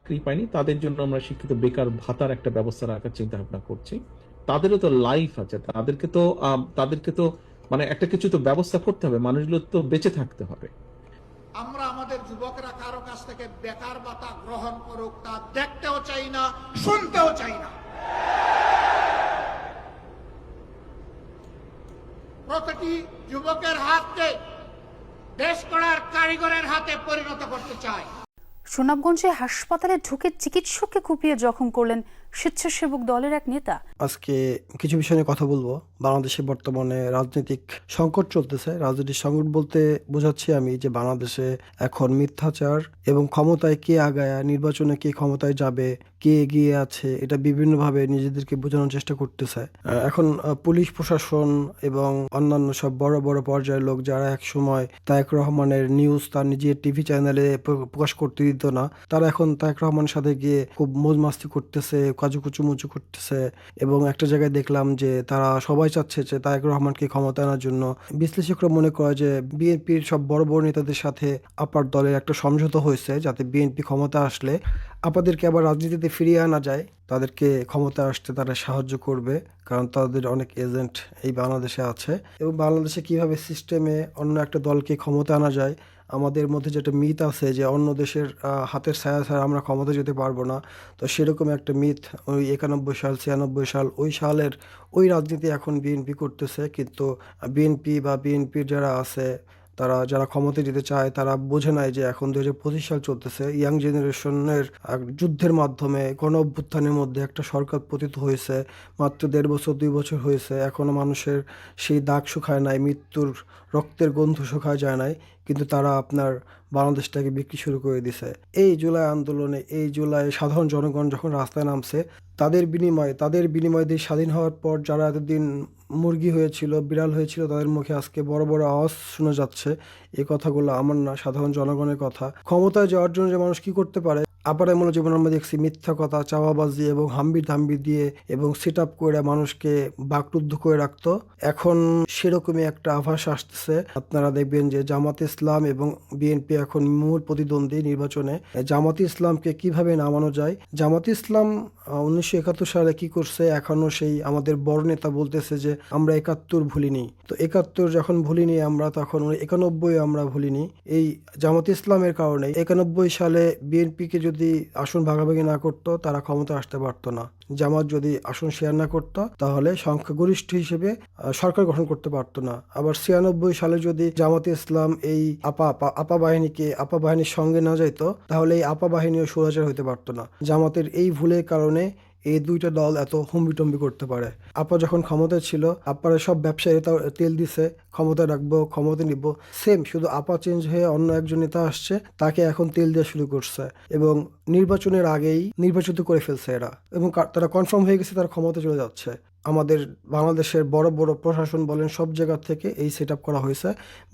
চাকরি পায়নি তাদের জন্য আমরা শিক্ষিত বেকার ভাতার একটা ব্যবস্থা রাখার চিন্তা ভাবনা করছি। তাদেরও তো লাইফ আছে, তাদেরকে তো মানে একটা কিছু তো ব্যবস্থা করতে হবে, মানুষগুলো তো বেঁচে থাকতে হবে। আমরা আমাদের যুবকরা কারো কাছ থেকে বেকার ভাতা গ্রহণ করুক তা দেখতেও চাই না, শুনতেও চাই না। প্রতিটি যুবকের হাতকে দেশ গড়ার কারিগরের হাতে পরিণত করতে চাই। সুনামগঞ্জে হাসপাতালে ঢুকে চিকিৎসককে কুপিয়ে জখম করলেন স্বেচ্ছাসেবক দলের এক নেতা। আজকে কিছু বিষয় নিয়ে কথা বলবো। বাংলাদেশে বর্তমানে রাজনৈতিক সংকট চলতেছে। রাজনৈতিক সংকট বলতে বোঝাচ্ছি আমি যে বাংলাদেশে এখন মিথ্যাচার এবং ক্ষমতায় কে আগায়া, নির্বাচনে কে ক্ষমতায় যাবে, কে এগিয়ে আছে, এটা বিভিন্নভাবে নিজেদেরকে বোঝানোর চেষ্টা করতেছে। এখন পুলিশ প্রশাসন এবং অন্যান্য সব বড় বড় পর্যায়ের লোক যারা এক সময় তারেক রহমানের নিউজ তার নিজের টিভি চ্যানেলে প্রকাশ করতে দিত না, তারা এখন তারেক রহমানের সাথে গিয়ে খুব মৌজ মাস্তি করতেছে, কাজুকুচুমুচু করতেছে। এবং একটা জায়গায় দেখলাম যে তারা সবাই চাচ্ছে যে তারেক রহমানকে ক্ষমতা আনার জন্য। বিশ্লেষকরা মনে করে যে বিএনপির সব বড় বড় নেতাদের সাথে আপার দলের একটা সমঝোতা হয়েছে, যাতে বিএনপি ক্ষমতা আসলে আপাদেরকে আবার রাজনীতিতে ফিরিয়ে আনা যায়, তাদেরকে ক্ষমতা আসতে তারা সাহায্য করবে, কারণ তাদের অনেক এজেন্ট এই বাংলাদেশে আছে। এবং বাংলাদেশে কিভাবে সিস্টেমে অন্য একটা দলকে ক্ষমতা আনা যায়, আমাদের মধ্যে যেটা মিথ আছে যে অন্য দেশের হাতের ছায়া ছাড়া আমরা ক্ষমতা যেতে পারবো না, তো সেরকম একটা মিথ ওই 91 সাল 96 সাল ওই সালের ওই রাজনীতি এখন বিএনপি করতেছে। কিন্তু বিএনপির যারা আছে, তারা যারা ক্ষমতা যেতে চায়, তারা বোঝে নাই যে এখন 2025 সাল চলতেছে। ইয়াং জেনারেশনের যুদ্ধের মাধ্যমে গণ অভ্যুত্থানের মধ্যে একটা সরকার পতিত হয়েছে, মাত্র 1.5 বছর 2 বছর হয়েছে, এখনো মানুষের সেই দাগ শুকায় নাই, মৃত্যুর রক্তের গন্ধ শুকায় যায় নাই, কিন্তু তারা আপনার বাংলাদেশটাকে বিক্রি শুরু করে দিছে। এই জুলাই আন্দোলনে, এই জুলাই সাধারণ জনগণ যখন রাস্তায় নামছে, তাদের বিনিময়ে দেশ স্বাধীন হওয়ার পর যারা এতদিন মুরগি হয়েছিল, বিড়াল হয়েছিল, তাদের মুখে আজকে বড় বড় আওয়াজ শোনা যাচ্ছে। এই কথাগুলো আমার না, সাধারণ জনগণের কথা। ক্ষমতায় যাওয়ার জন্য যে মানুষ কি করতে পারে, আবার এমন জীবন আমরা দেখছি মিথ্যা কথা, চাওয়াবাজি এবং হাম্বির দিয়ে এবং সেট আপ করে মানুষকে বাকরুদ্ধ করে রাখতো। এখন সেরকমই একটা আভাস আসতেছে। আপনারা দেখবেন যে জামাতে ইসলাম এবং বিএনপি এখন মূল প্রতিদ্বন্দ্বী নির্বাচনে। জামাতে ইসলামকে কিভাবে নামানো যায়? জামাতে ইসলাম 1971 সালে কি করছে, এখনো সেই আমাদের বড় নেতা বলতেছে যে আমরা 71 ভুলিনি। তো 71 যখন ভুলিনি আমরা, তখন 91 আমরা ভুলিনি। এই জামাতে ইসলামের কারণে 91 সালে বিএনপিকে যদি আসন ভাগাভাগি না করতো, তারা ক্ষমতা আসতে পারতো না। জামাত যদি আসন শেয়ার না করতো, তাহলে সংখ্যাগরিষ্ঠ হিসেবে সরকার গঠন করতে পারতো না। আবার 96 সালে যদি জামাতে ইসলাম এই আপা বাহিনীর সঙ্গে না যাইতো, তাহলে এই আপা বাহিনীও স্বৈরাচার হইতে পারতো না। জামাতের এই ভুলের কারণে এই দুইটা দল এত হুম্বিটম্বি করতে পারে। আপা যখন ক্ষমতায় ছিল, আপারা সব ব্যবসায়ী তেল দিছে, ক্ষমতায় রাখবো, ক্ষমতা নিব। সেম, শুধু আপা চেঞ্জ হয়ে অন্য একজন নেতা আসছে, তাকে এখন তেল দেওয়া শুরু করছে এবং নির্বাচনের আগেই নির্বাচিত করে ফেলছে এরা, এবং তারা কনফার্ম হয়ে গেছে তারা ক্ষমতা চলে যাচ্ছে। আমাদের বাংলাদেশের বড় বড় প্রশাসন বলেন, সব জায়গা থেকে এই সেট আপ করা হয়েছে।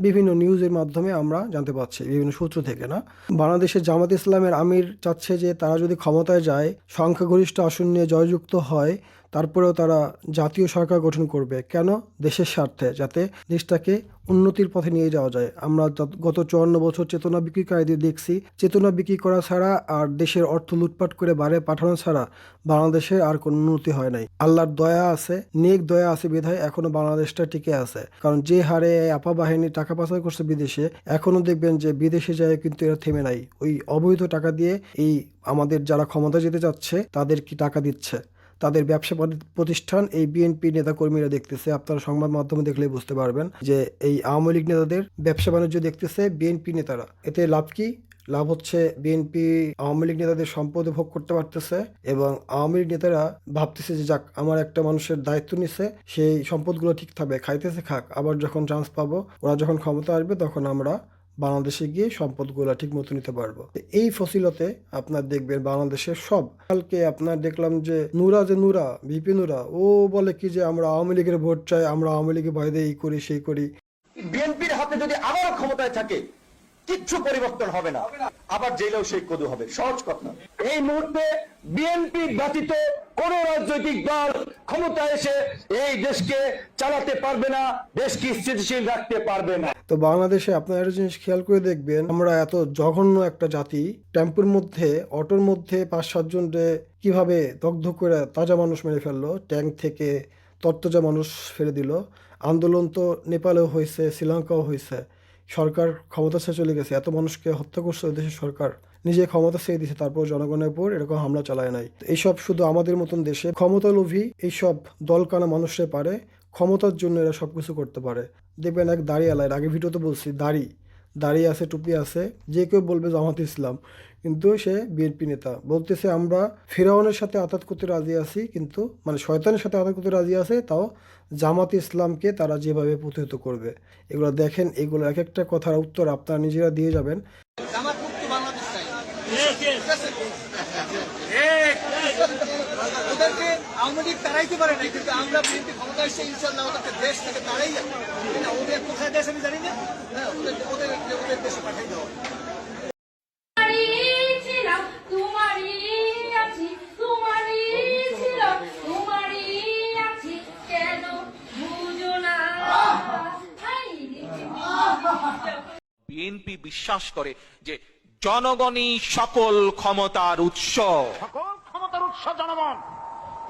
বিভিন্ন নিউজের মাধ্যমে আমরা জানতে পারছি, বিভিন্ন সূত্র থেকে না। বাংলাদেশের জামাত ইসলামের আমির চাচ্ছে যে তারা যদি ক্ষমতায় যায়, সংখ্যাগরিষ্ঠ আসন নিয়ে জয়যুক্ত হয়, তারপরেও তারা জাতীয় সরকার গঠন করবে। কেন? দেশের স্বার্থে, যাতে দেশটাকে উন্নতির পথে নিয়ে যাওয়া যায়। আমরা গত 54 বছর চেতনা বিক্রিকারীদের দেখছি, চেতনা বিক্রি করা ছাড়া আর দেশের অর্থ লুটপাট করে বাইরে পাঠানো ছাড়া বাংলাদেশে আর কোনো উন্নতি হয় নাই। আল্লাহর দয়া আছে, নেক দয়া আছে বিধায় এখনো বাংলাদেশটা টিকে আছে। কারণ যে হারে আপা বাহিনী টাকা পাচার করছে বিদেশে, এখনো দেখবেন যে বিদেশে যায় কিন্তু এরা থেমে নাই। ওই অবৈধ টাকা দিয়ে এই আমাদের যারা ক্ষমতা যেতে যাচ্ছে তাদের কি টাকা দিচ্ছে, তাদের ব্যবসা প্রতিষ্ঠান এই বিএনপি নেতাকর্মীরা দেখতেছে। আপনারা সংবাদ মাধ্যমে দেখলে বুঝতে পারবেন যে এই আওয়ামী লীগ নেতাদের ব্যবসা বাণিজ্য দেখতেছে বিএনপি নেতারা। এতে লাভ কি? লাভ হচ্ছে বিএনপি আওয়ামী লীগ নেতাদের সম্পদ ভোগ করতে পারতেছে, এবং আওয়ামী লীগ নেতারা ভাবতেছে যে যাক, আমার একটা মানুষের দায়িত্ব নিছে, সেই সম্পদগুলো ঠিক থাকবে, খাইতেছে খাক, আবার যখন চান্স পাবো, ওরা যখন ক্ষমতা আসবে, তখন আমরা বাংলাদেশে গিয়ে সম্পদগুলো ঠিক মতো নিতে পারবো। এই ফসিলতে আপনার দেখবেন বাংলাদেশের সব, কালকে আপনার দেখলাম যে নুরা ভিপি নুরা, ও বলে কি যে আমরা আওয়ামী লীগের ভোট চাই, আমরা আওয়ামী লীগের বাইরে এই করি সেই করি। বিএনপির হাতে যদি আবার ক্ষমতায় থাকে, কিচ্ছু পরিবর্তন হবে না, আবার জেলেও সেই কদু হবে। সহজ কথা। এই মুহূর্তে বিএনপি ব্যতীত কোন রাজনৈতিক দল ক্ষমতা এসে এই দেশকে চালাতে পারবে না, দেশকে স্থিতিশীল রাখতে পারবে না। তো বাংলাদেশে আপনারা একটা জিনিস খেয়াল করে দেখবেন, আমরা এত জঘন্য একটা জাতি, টেম্পুর মধ্যে অটোর মধ্যে 5-7 জনকে কিভাবে দগ্ধ করে তাজা মানুষ মেরে ফেললো, ট্যাঙ্ক থেকে তত্ত্বজা মানুষ ফেলে দিল। আন্দোলন তো নেপালেও হয়েছে, শ্রীলঙ্কাও হয়েছে। সরকার ক্ষমতা ছেড়ে চলে গেছে, এত মানুষকে হত্যা করছে দেশের সরকার, নিজে ক্ষমতা ছেড়ে দিয়েছে, তারপর জনগণের উপর এরকম হামলা চালায় নাই। এইসব শুধু আমাদের মতন দেশে ক্ষমতা লোভী এইসব দলকানা মানুষরা পারে, ক্ষমতার জন্য এরা সবকিছু করতে পারে। দেখবেন এক দাড়িওয়ালা, এর আগে ভিডিওতে বলছি, দাড়ি আছে, টুপি আছে, যে কেউ বলবে জামাত ইসলাম, কিন্তু সে বিএনপি নেতা। বলতেছে আমরা ফিরাউনের সাথে আতাত করতে রাজি আছি, কিন্তু মানে শয়তানের সাথে আতাত করতে রাজি আছে, তাও জামাত ইসলামকে তারা যেভাবে প্রতিহত করবে। এগুলো দেখেন, এগুলো এক একটা কথার উত্তর আপনারা নিজেরা দিয়ে যাবেন। ওদেরকে আওয়ামী লীগ তাড়াইতে পারে না, কিন্তু আমরা বিএনপি ক্ষমতা এসে ইনশাল্লাহ ওদেরকে দেশ থেকে তাড়াই যাবো। ওদের কোথায় দেশ আমি জানি না, ওদের দেশে পাঠাই দেওয়া। বিএনপি বিশ্বাস করে যে জনগণই সকল ক্ষমতার উৎস। সকল ক্ষমতার উৎস জনগণ,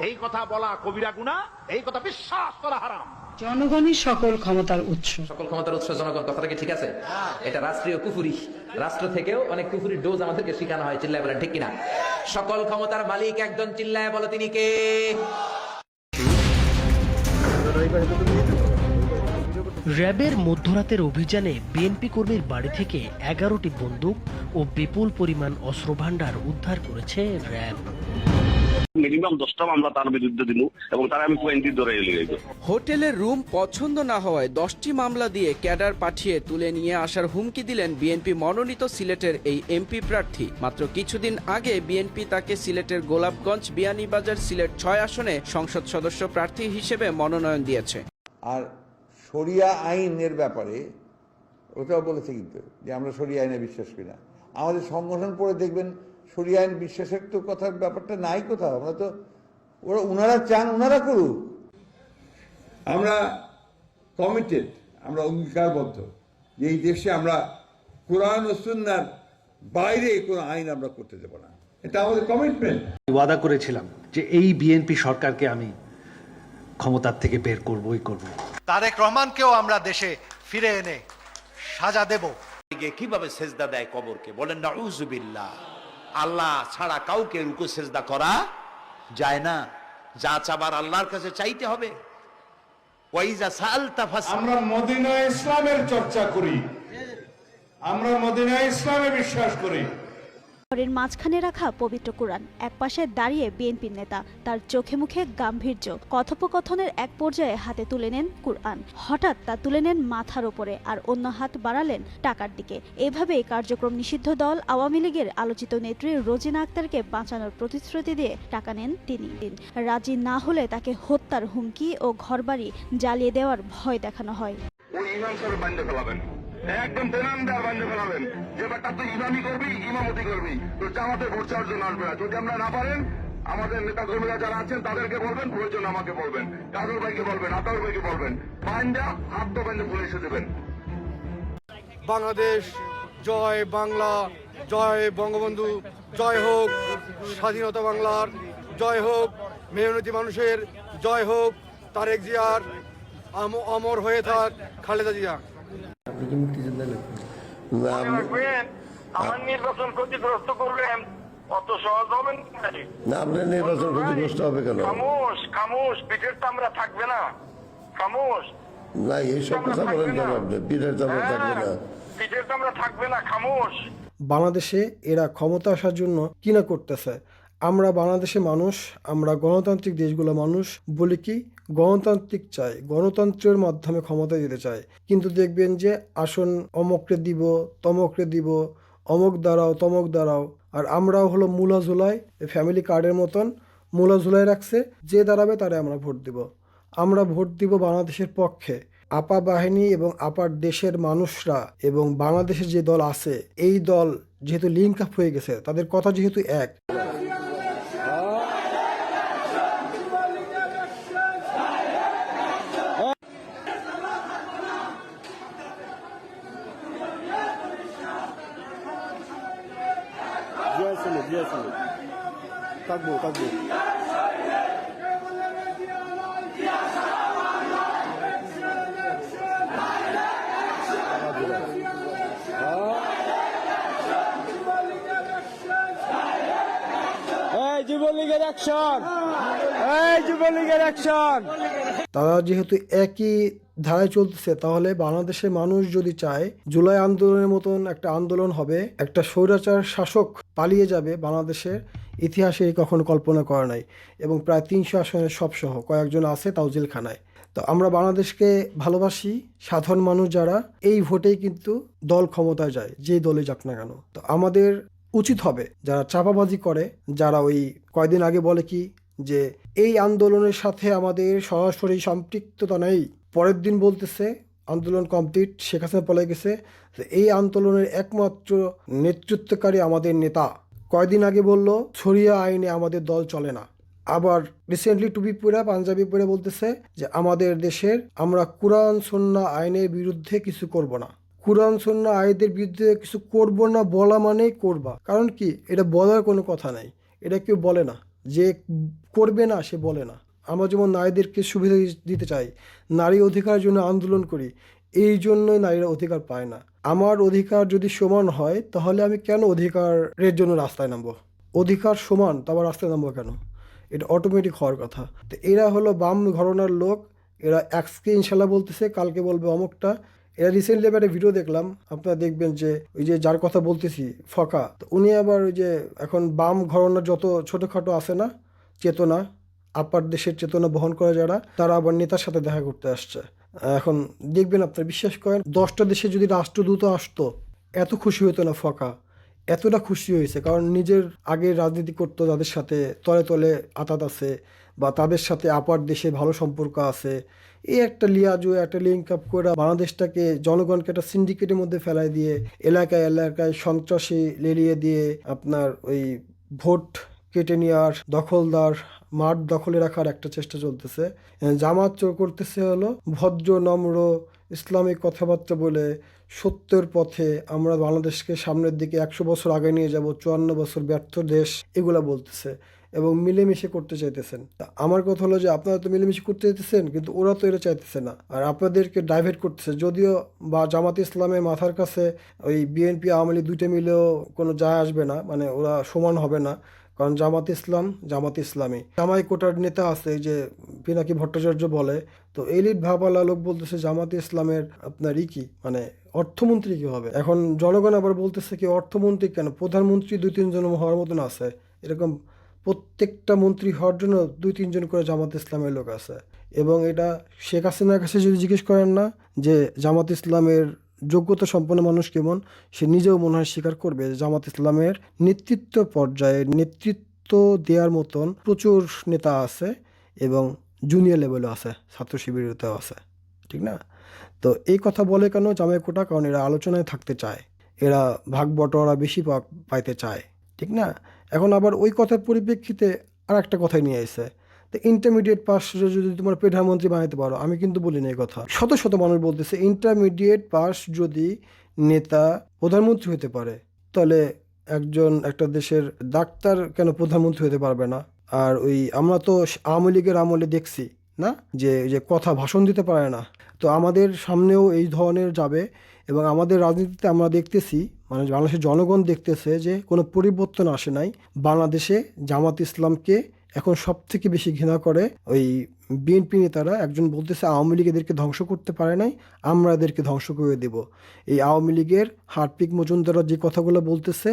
এই কথা বলা কবিরা গুনাহ, এই কথা বিশ্বাস করা হারাম। জনগণই সকল ক্ষমতার উৎস। সকল ক্ষমতার উৎস জনগণ, কথাটা কি ঠিক আছে? এটা রাষ্ট্রীয় কুফুরি, রাষ্ট্র থেকেও অনেক কুফুরি ডোজ আমাদেরকে শেখানো হয়। চিল্লায় বলেন ঠিক কিনা? সকল ক্ষমতার মালিক একজন, চিল্লায় বলো তিনি কে? র্যাবের মধ্যরাতের অভিযানে বিএনপি কর্মীর বাড়ি থেকে 11টি বন্দুক ও বিপুল পরিমাণ অস্ত্রভান্ডার উদ্ধার করেছে র্যাব। মিনিমাম 10টা মামলা তার বিরুদ্ধে দিল এবং তারা আমি 20 ধরে এলিয়ে গেল। হোটেলের রুম পছন্দ না হওয়ায় 10টি মামলা দিয়ে ক্যাডার পাঠিয়ে তুলে নিয়ে আসার হুমকি দিলেন বিএনপি মনোনীত সিলেটের এই এমপি প্রার্থী। মাত্র কিছুদিন আগে বিএনপি তাকে সিলেটের গোলাপগঞ্জ, বিয়ানীবাজার, সিলেট 6 আসনে সংসদ সদস্য প্রার্থী হিসেবে মনোনয়ন দিয়েছে। আর শরিয়া আইনের ব্যাপারে ওটাও বলেছে কিন্তু যে আমরা শরিয়া আইনে বিশ্বাস করি না। আমাদের সংগঠন পড়ে দেখবেন শরিয়া আইন বিশ্বাসের তো কথার ব্যাপারটা নাই কোথাও। আমরা তো ওনারা চান ওনারা করুক, আমরা কমিটেড, আমরা অঙ্গীকারবদ্ধ যে এই দেশে আমরা কোরআন ও সুন্নাহর বাইরে কোনো আইন আমরা করতে দেব না, এটা আমাদের কমিটমেন্ট। ওয়াদা করেছিলাম যে এই বিএনপি সরকারকে আমি ক্ষমতার থেকে বের করবই করব। তারেক রহমানকেও আমরা দেশে ফিরে এনে সাজা দেব। কিভাবে সেজদা দেয় কবরকে? বলেন নাউযুবিল্লাহ। আল্লাহ ছাড়া কাউকে রুকু সেজদা করা যায় না। যা চাবার আল্লাহর কাছে চাইতে হবে। ওয়াইজা সালতা ফাসআল। আমরা মদিনা ইসলামের চর্চা করি, আমরা মদিনা ইসলামে বিশ্বাস করি। ঘরের মাঝখানে রাখা পবিত্র কোরআন, একপাশে দাঁড়িয়ে বিএনপির নেতা, তার চোখে মুখে গাম্ভীর্য। কথোপকথনের এক পর্যায়ে হাতে তুলে নেন কোরআন, হঠাৎ তা তুলে নেন মাথার ওপরে, আর অন্য হাত বাড়ালেন টাকার দিকে। এভাবেই কার্যক্রম নিষিদ্ধ দল আওয়ামী লীগের আলোচিত নেত্রী রোজিনা আক্তারকে বাঁচানোর প্রতিশ্রুতি দিয়ে টাকা নেন তিনি। রাজি না হলে তাকে হত্যার হুমকি ও ঘরবাড়ি জ্বালিয়ে দেওয়ার ভয় দেখানো হয়। একদম বেনামদার বান্ধে ফেলাবেন, যে ব্যাপারটা তুই ইমামি করবি, ইমামতি করবি, তো জামাতে ভোট চাওয়ার জন্য আসবে না। যদি আমরা না পারেন, আমাদের নেতা কর্মীরা যারা আছেন তাদেরকে বলবেন, প্রয়োজন আমাকে বলবেন, কাজল ভাইকে বলবেন, আতাউর ভাইকে বলবেন, বাইন্দা হাত তো বাইন্দা পুলিশে দেবেন। বাংলাদেশ জয়, বাংলা জয়, বঙ্গবন্ধু জয় হোক, স্বাধীনতা বাংলার জয় হোক, মেহনতি মানুষের জয় হোক, তারেক জিয়ার অমর হয়ে থাক খালেদা জিয়া। আপনি কি মুক্তিযোদ্ধা লোক? আমার নির্বাচন ক্ষতিগ্রস্ত করবেন, অত সহজ হবেন না, আপনার নির্বাচন ক্ষতিগ্রস্ত হবে কেন? খামোশ খামোশ, পিঠের চামড়া থাকবে না, খামোশ। না, এইসব কথা বলেন কেন আপনি? পিঠের চামড়া থাকবে না, পিঠের চামড়া থাকবে না, খামোশ। বাংলাদেশে এরা ক্ষমতা আসার জন্য কি না করতেছে। আমরা বাংলাদেশের মানুষ, আমরা গণতান্ত্রিক দেশগুলো মানুষ বলি কি গণতান্ত্রিক চাই, গণতন্ত্রের মাধ্যমে ক্ষমতা দিতে চাই। কিন্তু দেখবেন যে আসন অমকরে দিব, তমকরে দিব, অমক দাঁড়াও, তমক দাঁড়াও। আর আমরাও হলো মূলা ঝুলাই, ফ্যামিলি কার্ডের মতন মূলা ঝুলাই রাখছে, যে দাঁড়াবে তারে আমরা ভোট দিব। আমরা ভোট দিব বাংলাদেশের পক্ষে। আপা বাহিনী এবং আপার দেশের মানুষরা এবং বাংলাদেশের যে দল আছে, এই দল যেহেতু লিঙ্ক আপ হয়ে গেছে, তাদের কথা যেহেতু এক, তারা যেহেতু একই ধারায় চলতেছে, তাহলে বাংলাদেশের মানুষ যদি চায় জুলাই আন্দোলনের মতন একটা আন্দোলন হবে, একটা স্বৈরাচার শাসক পালিয়ে যাবে, বাংলাদেশের ইতিহাসে কখনো কল্পনা করা নাই। এবং প্রায় 300 আসনের সব সহ কয়েকজন আছে তাও জেলখানায়। তো আমরা বাংলাদেশকে ভালোবাসি, সাধারণ মানুষ যারা, এই ভোটেই কিন্তু দল ক্ষমতায় যায়, যেই দলে যাক না কেন। তো আমাদের উচিত হবে যারা চাপাবাজি করে, যারা ওই কয়দিন আগে বলে কি যে এই আন্দোলনের সাথে আমাদের সরাসরি সম্পৃক্ততা নেই, পরের দিন বলতেছে আন্দোলন কমপ্লিট, শেখ হাসিনা পলে গেছে, এই আন্দোলনের একমাত্র নেতৃত্বকারী আমাদের নেতা। কয়দিন আগে বলল শরিয়া আইনে আমাদের দল চলে না। আবার রিসেন্টলি টুপি পরে পাঞ্জাবি পরে বলতেছে যে আমাদের দেশের আমরা কুরআন সুন্নাহ আইনের বিরুদ্ধে কিছু করব না। কুরআন সুন্নাহ আইনের বিরুদ্ধে কিছু করব না বলা মানেই করবা। কারণ কি, এটা বলার কোনো কথা নাই, এটা কেউ বলে না, যে করবে না সে বলে না। আমরা যেমন নারীদেরকে সুবিধা দিতে চাই, নারী অধিকারের জন্য আন্দোলন করি, এই জন্যই নারীরা অধিকার পায় না। আমার অধিকার যদি সমান হয় তাহলে আমি কেন অধিকারের জন্য রাস্তায় নামবো? অধিকার সমান, তো আবার রাস্তায় নামবো কেন? এটা অটোমেটিক হওয়ার কথা। তো এরা হলো বাম ঘরানার লোক, এরা আজকে ইনশাল্লাহ বলতেছে, কালকে বলবে অমুকটা। এরা রিসেন্টলি একটা ভিডিও দেখলাম, আপনারা দেখবেন যে ওই যে যার কথা বলতেছি ফকা, তো উনি আবার ওই যে এখন বাম ঘরানার যত ছোটোখাটো আছে না চেতনা, আপার দেশের চেতনা বহন করে যারা, তারা আবার নেতার সাথে দেখা করতে আসছে। এখন দেখবেন, আপনারা বিশ্বাস করেন, 10টা দেশে যদি রাষ্ট্রদূত আসতো এত খুশি হতো না ফকা। এতটা খুশি হয়েছে কারণ নিজের আগে রাজনীতি করতো, যাদের সাথে তলে তলে আতাত আছে বা তাদের সাথে আপার দেশে ভালো সম্পর্ক আছে, এই একটা লিয়াজু, একটা লিঙ্ক আপ করে বাংলাদেশটাকে, জনগণকে একটা সিন্ডিকেটের মধ্যে ফেলাই দিয়ে, এলাকায় এলাকায় সন্ত্রাসী লেলিয়ে দিয়ে আপনার ওই ভোট কেটে নেওয়ার, দখলদার মাঠ দখলে রাখার একটা চেষ্টা চলতেছে। জামাত করতেছে হলো ভদ্র নম্র ইসলামিক কথাবার্তা বলে সত্যের পথে আমরা বাংলাদেশকে সামনের দিকে 100 বছর আগে নিয়ে যাব, 54 বছর ব্যর্থ দেশ, এগুলা বলতেছে এবং মিলেমিশে করতে চাইতেছেন। আমার কথা হলো যে আপনারা তো মিলেমিশে করতে চাইতেছেন, কিন্তু ওরা তো এটা চাইতেছে না, আর আপনাদেরকে ডাইভার্ট করতেছে। যদিও বা জামাত ইসলামের মাথার কাছে ওই বিএনপি আওয়ামী লীগ দুইটা মিলেও কোনো যায় আসবে না, মানে ওরা সমান হবে না, কারণ জামাত ইসলাম জামাত ইসলামী। জামাই কোটার নেতা আছে যে পিনাকি ভট্টাচার্য বলে, তো এলিট ভাবালা লোক বলতেছে জামাত ইসলামের আপনার কি মানে অর্থমন্ত্রী কি হবে। এখন জনগণ আবার বলতেছে কি অর্থমন্ত্রী কেন, প্রধানমন্ত্রী 2-3 জন হওয়ার মতন আছে, এরকম প্রত্যেকটা মন্ত্রী হওয়ার জন্য 2-3 জন করে জামাত ইসলামের লোক আছে। এবং এটা শেখ হাসিনার কাছে যদি জিজ্ঞেস করেন না যে জামাত ইসলামের যোগ্যতা সম্পন্ন মানুষ কেমন, সে নিজেও মনে হয় স্বীকার করবে যে জামাত ইসলামের নেতৃত্ব পর্যায়ে নেতৃত্ব দেওয়ার মতন প্রচুর নেতা আছে এবং জুনিয়র লেভেলও আছে, ছাত্র শিবিরেও আছে, ঠিক না? তো এই কথা বলে কেন জামাই কোটা? কারণ এরা আলোচনায় থাকতে চায়, এরা ভাগ বটোয়ারা বেশি পাইতে চায়, ঠিক না? এখন আবার ওই কথার পরিপ্রেক্ষিতে আর একটা কথাই নিয়ে আসে, তো ইন্টারমিডিয়েট পাস যদি তোমার প্রধানমন্ত্রী বানাইতে পারো, আমি কিন্তু বলি না এই কথা, শত শত মানুষ বলতেছে ইন্টারমিডিয়েট পাস যদি নেতা প্রধানমন্ত্রী হতে পারে, তাহলে একটা দেশের ডাক্তার কেন প্রধানমন্ত্রী হতে পারবে না? আর ওই আমরা তো আওয়ামী লীগের আমলে দেখছি না যে কথা ভাষণ দিতে পারে না, তো আমাদের সামনেও এই ধরনের যাবে। এবং আমাদের রাজনীতিতে আমরা দেখতেছি, মানে বাংলাদেশের জনগণ দেখতেছে যে কোনো পরিবর্তন আসে নাই। বাংলাদেশে জামাত ইসলামকে এখন সব থেকে বেশি ঘৃণা করে ওই বিএনপি নেতারা। একজন বলতেছে আওয়ামী লীগ এদেরকে ধ্বংস করতে পারে নাই, আমরা এদেরকে ধ্বংস করে দেব। এই আওয়ামী লীগের হারপিক মজুমদাররা যে কথাগুলো বলতেছে,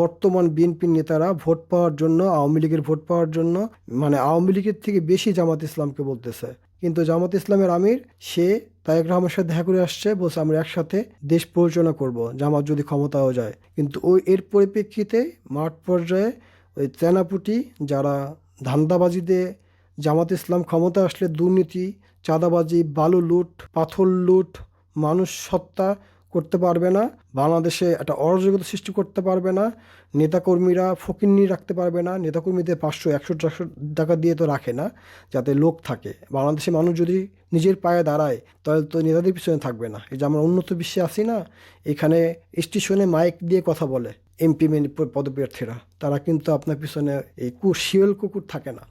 বর্তমান বিএনপি নেতারা ভোট পাওয়ার জন্য, আওয়ামী লীগের ভোট পাওয়ার জন্য, মানে আওয়ামী লীগের থেকে বেশি জামাত ইসলামকে বলতেছে। কিন্তু জামাত ইসলামের আমির সে তারেক রহমানের সাথে দেখা করে আসছে, বলছে আমরা একসাথে দেশ পরিচালনা করব জামাত যদি ক্ষমতাও যায়। কিন্তু এর পরিপ্রেক্ষিতে মাঠ পর্যায়ে ওই চেনাপুটি যারা ধান্দাবাজিতে, জামাত ইসলাম ক্ষমতা আসলে দুর্নীতি, চাঁদাবাজি, বালু লুট, পাথর লুট, মানুষ হত্যা করতে পারবে না, বাংলাদেশে একটা অরাজকতা সৃষ্টি করতে পারবে না, নেতাকর্মীরা ফকিন্নি রাখতে পারবে না। নেতাকর্মীদের 500-100 টাকা দিয়ে তো রাখে না যাতে লোক থাকে। বাংলাদেশের মানুষ যদি নিজের পায়ে দাঁড়ায় তাহলে তো নেতাদের পিছনে থাকবে না। এই যে আমরা উন্নত বিশ্বে আছি না, এখানে স্টেশনে মাইক দিয়ে কথা বলে, এমপি পদপ্রার্থীরা, তারা কিন্তু আপনার পিছনে এই শিয়াল কুকুর থাকে না।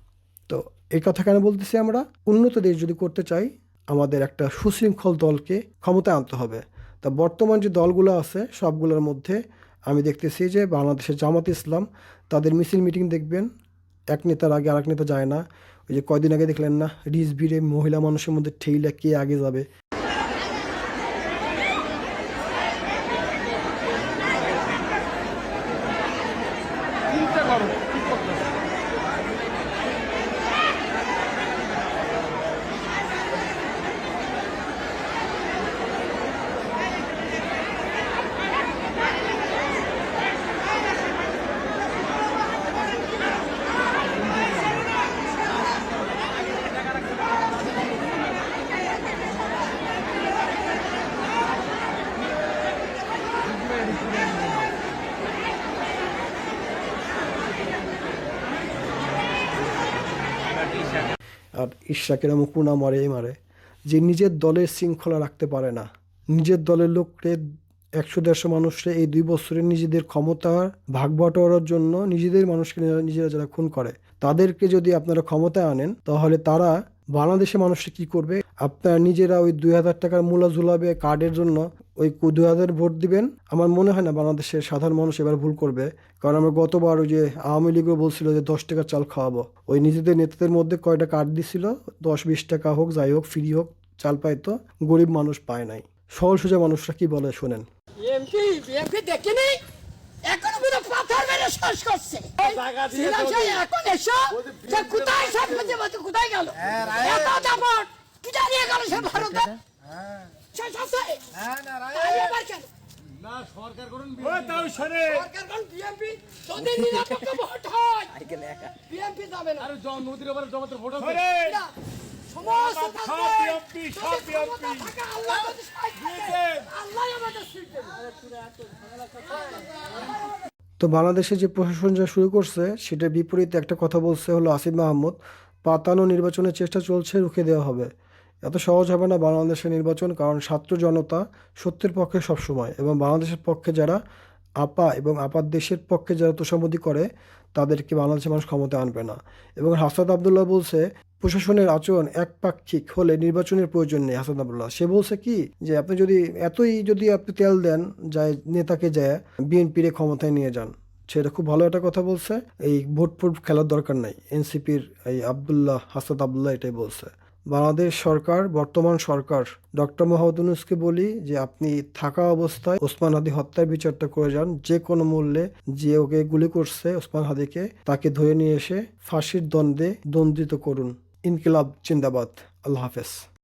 তো এই কথা কেন বলতেছি, আমরা উন্নত দেশ যদি করতে চাই আমাদের একটা সুশৃঙ্খল দলকে ক্ষমতায় আনতে হবে। তা বর্তমান যে দলগুলো আছে সবগুলোর মধ্যে আমি দেখতেছি যে বাংলাদেশের জামাত ইসলাম, তাদের মিছিল মিটিং দেখবেন এক নেতার আগে আরেক নেতা যায় না। ওই যে কয়দিন আগে দেখলেন না, রিজভিড়ে মহিলা মানুষের মধ্যে ঠেইলা কে আগে যাবে। আর ঈর্ষাকেরা মুকুনা মারে যে নিজের দলের শৃঙ্খলা রাখতে পারে না, নিজের দলের লোককে 100-150 মানুষকে এই 2 বছরে নিজেদের ক্ষমতার ভাগ বটোয়ারার জন্য নিজেদের মানুষকে নিজেরা যারা খুন করে, তাদেরকে যদি আপনারা ক্ষমতায় আনেন তাহলে তারা বাংলাদেশের মানুষকে কি করবে? আপনারা নিজেরা ওই 2000 টাকার মূলা ঝুলাবে কার্ডের জন্য, ওই 2000 ভোট দিবেন। আমার মনে হয় না বাংলাদেশের সাধারণ মানুষ এবার ভুল করবে, কারণ আমরা গতবার ওই যে আওয়ামী লীগও বলছিল যে 10 টাকা চাল খাওয়াবো, ওই নিজেদের নেতাদের মধ্যে কয়টা কার্ড দিছিল 10-20 টাকা হোক যাই হোক ফ্রি হোক চাল পাইতো, গরিব মানুষ পায় নাই। সহজ সোজা মানুষরা কি বলে শোনেন। বিএনপি দেখিনি এখন পুরো পাথর মেরে শেষ করছে। এখন এসো যে কোথায় সব কোথায় গেল এত দাপট কিটা নিয়ে গেল সে ভারতে শেষ আছে না সরকার করুন বিএনপি যদি নিরপেক্ষ ভোট হয় বিএনপি যাবে না। আরে নদীর উপরে জমাতে ভোট হবে সমস্ত বিএনপি সব বিএনপি আল্লাহ আমাদের সিট দেবে। তো বাংলাদেশে যে প্রশাসন যা শুরু করছে সেটার বিপরীতে একটা কথা বলছে হলো আসিফ মাহমুদ, পাতানো নির্বাচনের চেষ্টা চলছে, রুখে দেওয়া হবে। এত সহজ হবে না বাংলাদেশের নির্বাচন, কারণ ছাত্র জনতা সত্যের পক্ষে সবসময়, এবং বাংলাদেশের পক্ষে যারা আপা এবং আপার দেশের পক্ষে যারা তোষামোদি করে তাদেরকে বাংলাদেশের মানুষ ক্ষমতা আনবে না। এবং হাসান আবদুল্লাহ বলছে প্রশাসনের আচরণ একপাক্ষিক হলে নির্বাচনের প্রয়োজন নেই। হাসান আবদুল্লাহ সে বলছে কি যে আপনি যদি আপনি তেল দেন যায় নেতাকে যায় বিএনপির ক্ষমতায় নিয়ে যান, সেটা খুব ভালো একটা কথা বলছে। এই ভোট খেলার দরকার নাই, এনসিপির এই হাসান আবদুল্লাহ এটাই বলছে। বাংলাদেশ সরকার, বর্তমান সরকার ডক্টর মোহাম্মদ ইউনূসকে বলি যে আপনি থাকা অবস্থায় ওসমান হাদি হত্যার বিচারটা করে যান, যে কোনো মূল্যে যে ওকে গুলি করছে ওসমান হাদিকে তাকে ধরে নিয়ে এসে ফাঁসির দণ্ডে দণ্ডিত করুন। ইনকিলাব জিন্দাবাদ। আল্লাহ হাফেজ।